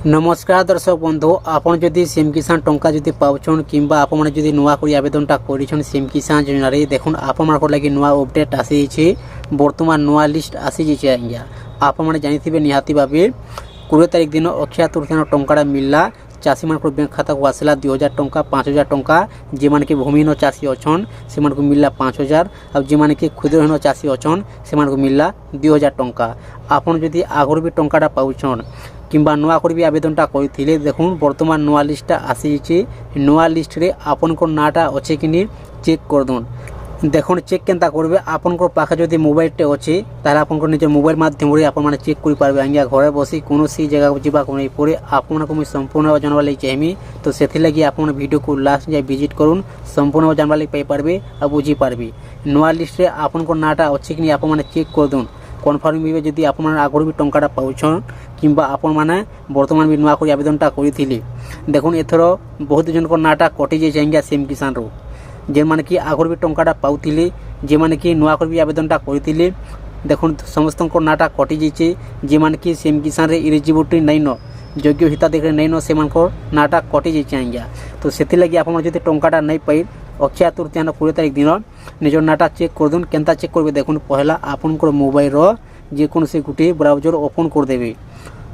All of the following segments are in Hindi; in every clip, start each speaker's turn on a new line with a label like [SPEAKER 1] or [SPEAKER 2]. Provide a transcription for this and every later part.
[SPEAKER 1] नमस्कार दर्शक बंधु आपन जदि सीएम किसान टंका जदि पाउछन किंबा आपन माने जदि नुआ करी आवेदनटा करिछन सीएम किसान योजना रे देखुन आपन मानकर लागि नुआ अपडेट आसी छि वर्तमान नुआ लिस्ट आसी छि आज्ञा आपन माने जानिथिबे निहाती भाबे 20 तारिख दिन अक्षय तृतीया टंकाटा मिलला चाषी मान बैंक खाता को आसला 2000 टंका 5000 टंका जे माने के भूमिहीन चाषी अछन से मान को मिलला 5000 और जे माने के क्षुद्रहीन चाषी अछन से मान को मिलला 2000 टंका आपन जदि आगर भी टंकाटा पाउछन किंबा नुआ कर भी आवेदनटा करथिले देखुन वर्तमान नुआ लिस्टटा आसी नुआ लिस्ट रे आपन को नाटा अच्छे कि नहीं चेक कर दून देखुन चेक केनता करबे आपन को पाखे जदि मोबाइलटे अच्छे ताले आपन को निजे मोबाइल माध्यम रे आपन माने चेक करि पारबे आज्ञा घरे बसी कोनोसी जगह को जीवा को नहीं पड़े आपन को संपूर्ण जानवा लई चाहमी तो सेथि लागि आपन वीडियो को लास्ट जाय विजिट करूँ संपूर्ण जानवा लई पाई पारबे आ बुझी पारबे नुआ लिस्ट रे आपन को नाटा अच्छे कि नहीं आपन माने चेक कर दून कन्फर्म भी जदि आपन आगर भी टंकाटा पाउछन किंबा आपन माने वर्तमान भी नुआ करी आवेदनटा करिथिले देखुन एथर बहुत जन को नाटा कटि जाय आज्ञा सीएम किसान रो जे माने कि आगर भी टंकाटा पाउथिले जे माने कि नुआ कर भी आवेदनटा करिथिले देखुन समस्त को नाटा कटि जाइछे जे माने कि सीएम किसान रे इलिजिबिलिटी नै न योग्य हिताधिकारी नै न से मान को नाटा कटि जाइछे आज्ञा तो सेति लागि आपन जदि टंकाटा नै पाइ अक्षय तृतीया 20 तारिख दिन निजर नाटा चेक कर दून केनता चेक करबे देखुन पहला आपन को मोबाइल रो जे कोन से गुटे ब्राउजर ओपन कर देबे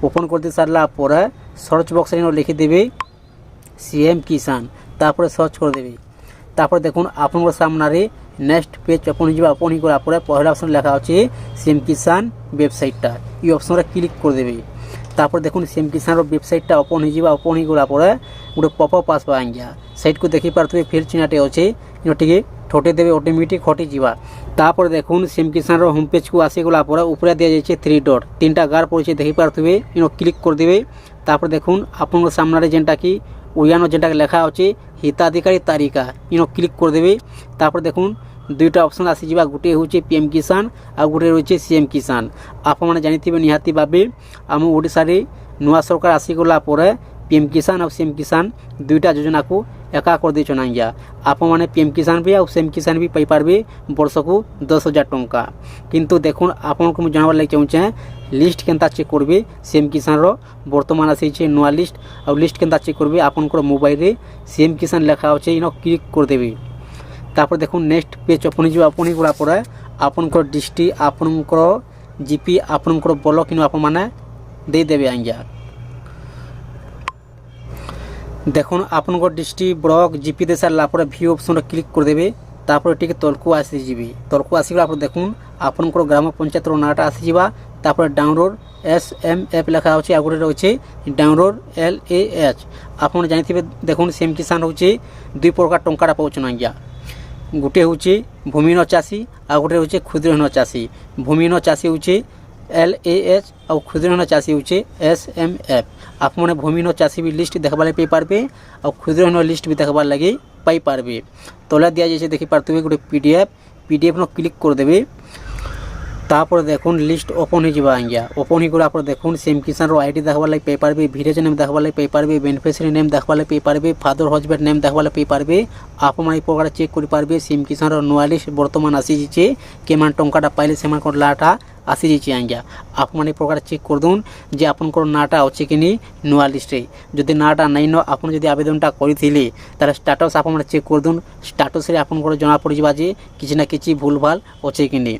[SPEAKER 1] ओपन कर दे सारला पर सर्च बॉक्स रे लिखि देबे सीएम किसान तापर सर्च कर देबे तापर देखुन आपन को सामना रे नेक्स्ट पेज ओपन जिबा ओपन करा पर पहला ऑप्शन लिखा अछि सीएम किसान वेबसाइटटा ई ऑप्शन रे क्लिक कर देबे तापर देखुन सीएम किसान रो वेबसाइटटा ओपन हिजिबा ओपन करा पर गुटे पॉपअप आसबा आज्ञा साइट को देखि पारथुबे फिर चिन्हाटे अछि इनटिके ठोटे देबे ऑटोमेटिक हटि जिबा तापर देखुन सीएम किसान रो होम पेज को आसी गला पर ऊपर दिया जाय छै 3 डॉट तीनटा गार पड़े देखि पारथुबे इनो क्लिक कर देबे तापर देखुन आपन सामना रे जेंटा कि ओयानो जेंटा लेखा अछि हिताधिकारी तालिका इनो क्लिक कर देबे तापर देखुन दुईटा ऑप्शन आसी जिबा गुटे होचे पीएम किसान आ गुटे होचे सीएम किसान आप माने जानिथिबे निहाती भाबे हम ओडिसा रे नुआ सरकार आसी गला पर पीएम किसान और सीएम किसान दुईटा योजना को एका कर दै आज्ञा आप माने पीएम किसान भी और सीएम किसान भी पाई पारबे वर्ष को 10,000 टंका किंतु देखुन आपन को जानवा लागि चाहूचे लिस्ट केनता चेक करबे सीएम किसान रो वर्तमान आसी छै नुआ लिस्ट और लिस्ट केनता चेक करबे आपन को मोबाइल रे सीएम किसान लेखा होचे इनो क्लिक कर देबे तापर देखुन नेक्स्ट पेज ओपन जिबा ओपन करा पर आपन को डिस्ट्रिक्ट आपन को जीपी आपन को ब्लॉक इन आपन माने दे देबे आज्ञा देखुन आपन को डिस्ट्रिक्ट ब्लॉक जीपी दे सारला पर व्यू ऑप्शन रे क्लिक कर देबे तापर टिके तलको आसी जिबी तलको आसीला पर देखुन आपन को ग्राम पंचायत रो नाटा आसी जिबा तापर डाउनलोड एसएमएफ लिखा होची आगुरे रहउची डाउनलोड एलएएच आपन जानिथिबे देखुन सीएम किसान होची दुई प्रकार टंकाटा पाउछन आज्ञा गुटे होची भूमिहीन चाषी आ गुटे होची क्षुद्रहीन चाषी भूमिहीन चाषी होची एलएएच और क्षुद्रहीन चाषी होची एसएमएफ आप माने भूमिहीन चाषी भी लिस्ट देखबा लागि पाई पारबे और क्षुद्रहीन लिस्ट भी देखबा लागि पाई पारबे तोला दिया जाय छै देखि पारतबे गुटे पीडीएफ न क्लिक कर देबे तापर देखुन लिस्ट ओपन हो जिबा आज्ञा ओपन हो पर देखुन सीएम किसान रो आईडी देखबा लागि पाई पारबे विलेज नेम देखबा लागि पाई पारबे बेनिफिशियरी नेम देखबा लागि पाई पारबे फादर हस्बैंड नेम देखबा लागि पाई पारबे आप माने प्रकार चेक करि पारबे सीएम किसान रो नुआ लिस्ट वर्तमान आसी जे केमान टंकाटा पाइले सेमान को लाटा आसी जे आज्ञा आप माने प्रकार चेक कर दून जे आपन को नाटा अछि कि नि नुआ लिस्ट रे जदि नाटा नै न आपन जदि आवेदनटा करिथिले तार स्टेटस आप माने चेक कर दून स्टेटस रे आपन को जना पड़ि जिबा जे किछि ना किछि भूल भाल अछि कि नि।